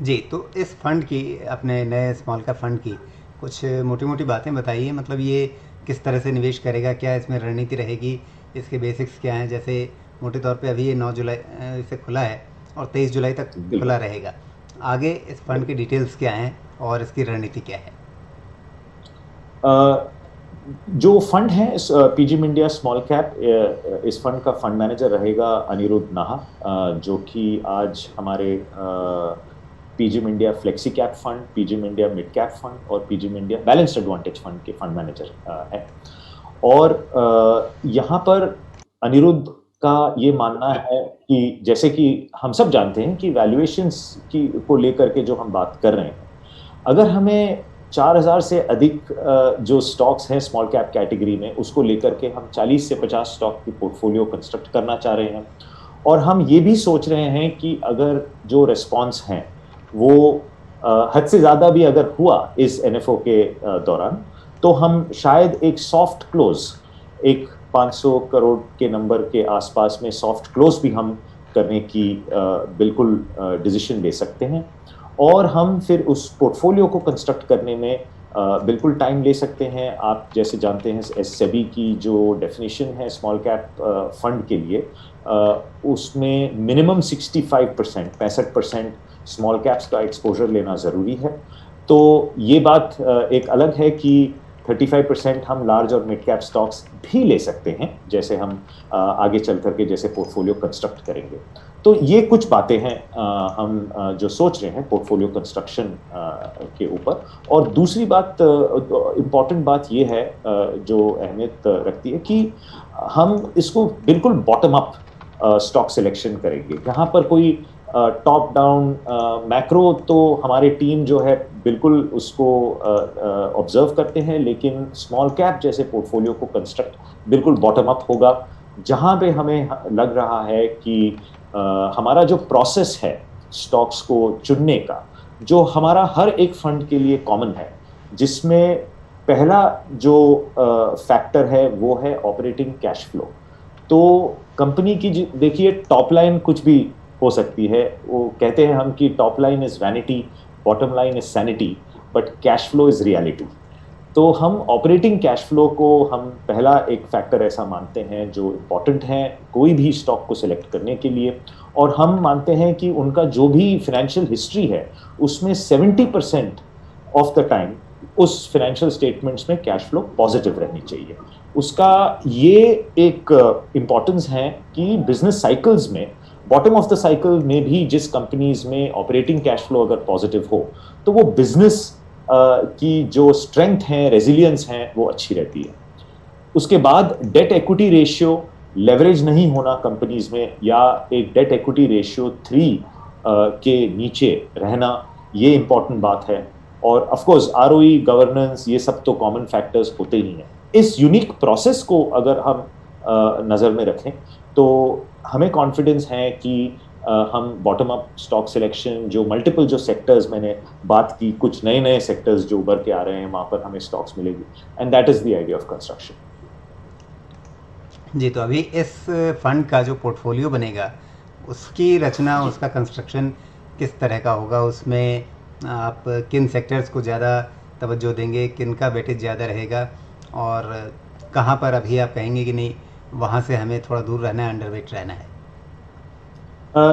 जी, तो इस फंड की, अपने नए स्मॉल कैप फंड की कुछ मोटी-मोटी बातें बताइए। मतलब ये किस तरह से निवेश करेगा? क्या इसमें रणनीति रहेगी? इसके बेसिक्स क्या हैं? जैसे मोटे तौर पे अभी ये 9 जुलाई से खुला है और 23 जुलाई तक बिल्कुल। खुला रहेगा। आगे इस फंड की बिल्कुल। डिटेल्स क्या हैं और इसकी रणनीति क्या है? अ, जो फंड है पीजी इंडिया स्मॉल कैप, इस फंड का फंड मैनेजर रहेगा अनिरुद्ध नाहा, जो कि आज हमारे PG India flexi cap fund, PG India mid cap fund और PG India balanced advantage fund के फंड मैनेजर है। और यहाँ पर अनिरुद्ध का ये मानना है कि जैसे कि हम सब जानते हैं कि वैल्यूएशंस की को लेकर के जो हम बात कर रहे हैं, अगर हमें 4000 से अधिक जो स्टॉक्स हैं स्मॉल कैप कैटेगरी में, उसको लेकर के हम 40 से 50 स्टॉक की पोर्टफोलियो कंस्ट्रक्ट करना चाह रहे हैं। और हम ये भी सोच रहे हैं कि अगर जो रिस्पॉन्स हैं वो हद से ज़्यादा भी अगर हुआ इस एनएफओ के दौरान, तो हम शायद एक सॉफ्ट क्लोज, एक 500 करोड़ के नंबर के आसपास में सॉफ्ट क्लोज भी हम करने की बिल्कुल डिसीजन ले सकते हैं। और हम फिर उस पोर्टफोलियो को कंस्ट्रक्ट करने में बिल्कुल टाइम ले सकते हैं। आप जैसे जानते हैं सेबी की जो डेफिनेशन है स्मॉल कैप फंड के लिए, उसमें मिनिमम 65%, 65% स्मॉल कैप्स का एक्सपोजर लेना ज़रूरी है। तो ये बात एक अलग है कि 35% हम लार्ज और मिड कैप स्टॉक्स भी ले सकते हैं, जैसे हम आगे चल करके जैसे पोर्टफोलियो कंस्ट्रक्ट करेंगे। तो ये कुछ बातें हैं हम जो सोच रहे हैं पोर्टफोलियो कंस्ट्रक्शन के ऊपर। और दूसरी बात, इम्पॉर्टेंट बात ये है जो अहमियत रखती है कि हम इसको बिल्कुल बॉटम अप स्टॉक सिलेक्शन करेंगे। यहाँ पर कोई टॉप डाउन मैक्रो तो हमारी टीम जो है बिल्कुल उसको ऑब्जर्व करते हैं, लेकिन स्मॉल कैप जैसे पोर्टफोलियो को कंस्ट्रक्ट बिल्कुल बॉटम अप होगा, जहाँ पे हमें लग रहा है कि हमारा जो प्रोसेस है स्टॉक्स को चुनने का, जो हमारा हर एक फंड के लिए कॉमन है, जिसमें पहला जो फैक्टर है वो है ऑपरेटिंग कैश फ्लो। तो कंपनी की देखिए टॉप लाइन कुछ भी हो सकती है, वो कहते हैं हम कि top line is vanity, bottom line is sanity, but cash flow is reality. तो हम ऑपरेटिंग कैश फ्लो को हम पहला एक फैक्टर ऐसा मानते हैं जो इम्पोर्टेंट है कोई भी स्टॉक को सिलेक्ट करने के लिए। और हम मानते हैं कि उनका जो भी फाइनेंशियल हिस्ट्री है उसमें 70% ऑफ द टाइम उस फाइनेंशियल स्टेटमेंट्स में कैश फ्लो पॉजिटिव रहनी चाहिए। उसका ये एक इम्पोर्टेंस है कि बिजनेस साइकिल्स में, बॉटम ऑफ द साइकिल में भी जिस कंपनीज में ऑपरेटिंग कैश फ्लो अगर पॉजिटिव हो, तो वो बिजनेस की जो स्ट्रेंथ है, रेजिलियंस है, वो अच्छी रहती है। उसके बाद डेट इक्विटी रेशियो, लेवरेज नहीं होना कंपनीज में, या एक डेट इक्विटी रेशियो 3 के नीचे रहना, ये इंपॉर्टेंट बात है। और ऑफ कोर्स आरओई, गवर्नेंस, ये सब तो कॉमन फैक्टर्स होते ही हैं। इस यूनिक प्रोसेस को अगर हम नज़र में रखें तो हमें कॉन्फिडेंस है कि हम बॉटम अप स्टॉक सिलेक्शन, जो मल्टीपल जो सेक्टर्स मैंने बात की, कुछ नए नए सेक्टर्स जो उभर के आ रहे हैं, वहाँ पर हमें स्टॉक्स मिलेगी, and that is the idea of construction. जी, तो अभी इस फंड का जो पोर्टफोलियो बनेगा, उसकी रचना, जी। उसका कंस्ट्रक्शन किस तरह का होगा? उसमें आप किन सेक्टर्स को ज़्यादा तवज्जो देंगे, किन का वेटेज ज़्यादा रहेगा, और कहाँ पर अभी आप कहेंगे कि नहीं, वहाँ से हमें थोड़ा दूर रहना है, अंडरवेट रहना है?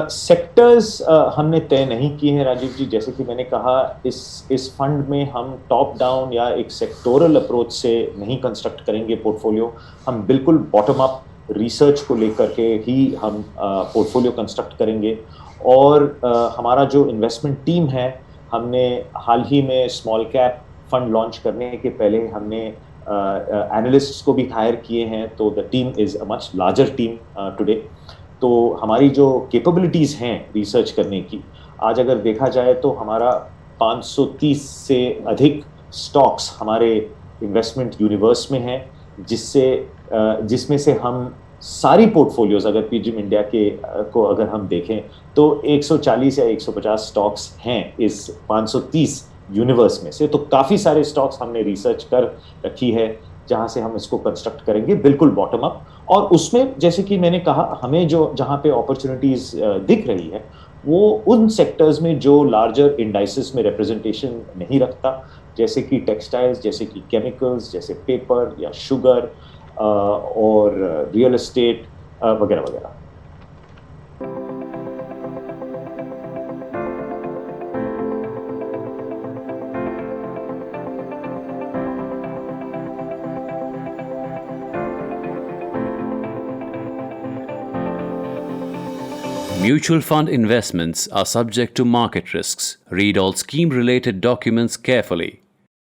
सेक्टर्स हमने तय नहीं किए हैं राजीव जी। जैसे कि मैंने कहा, इस फंड में हम टॉप डाउन या एक सेक्टोरल अप्रोच से नहीं कंस्ट्रक्ट करेंगे पोर्टफोलियो। हम बिल्कुल बॉटम अप रिसर्च को लेकर के ही हम पोर्टफोलियो कंस्ट्रक्ट करेंगे। और हमारा जो इन्वेस्टमेंट टीम है, हमने हाल ही में स्मॉल कैप फंड लॉन्च करने के पहले हमने एनालिस्ट्स को भी हायर किए हैं, तो the team is a much larger team today. तो हमारी जो कैपेबिलिटीज़ हैं रिसर्च करने की, आज अगर देखा जाए तो हमारा 530 से अधिक स्टॉक्स हमारे इन्वेस्टमेंट यूनिवर्स में हैं, जिसमें से हम सारी पोर्टफोलियोज अगर पीजी इंडिया के को अगर हम देखें तो 140 या 150 स्टॉक्स हैं इस 530 यूनिवर्स में से। तो काफ़ी सारे स्टॉक्स हमने रिसर्च कर रखी है जहाँ से हम इसको कंस्ट्रक्ट करेंगे बिल्कुल बॉटम अप। और उसमें जैसे कि मैंने कहा, हमें जो जहाँ पे अपॉर्चुनिटीज़ दिख रही है वो उन सेक्टर्स में जो लार्जर इंडाइसेस में रिप्रेजेंटेशन नहीं रखता, जैसे कि टेक्सटाइल्स, जैसे कि केमिकल्स, जैसे पेपर या शुगर और रियल एस्टेट वगैरह वगैरह। Mutual fund investments are subject to market risks. Read all scheme-related documents carefully.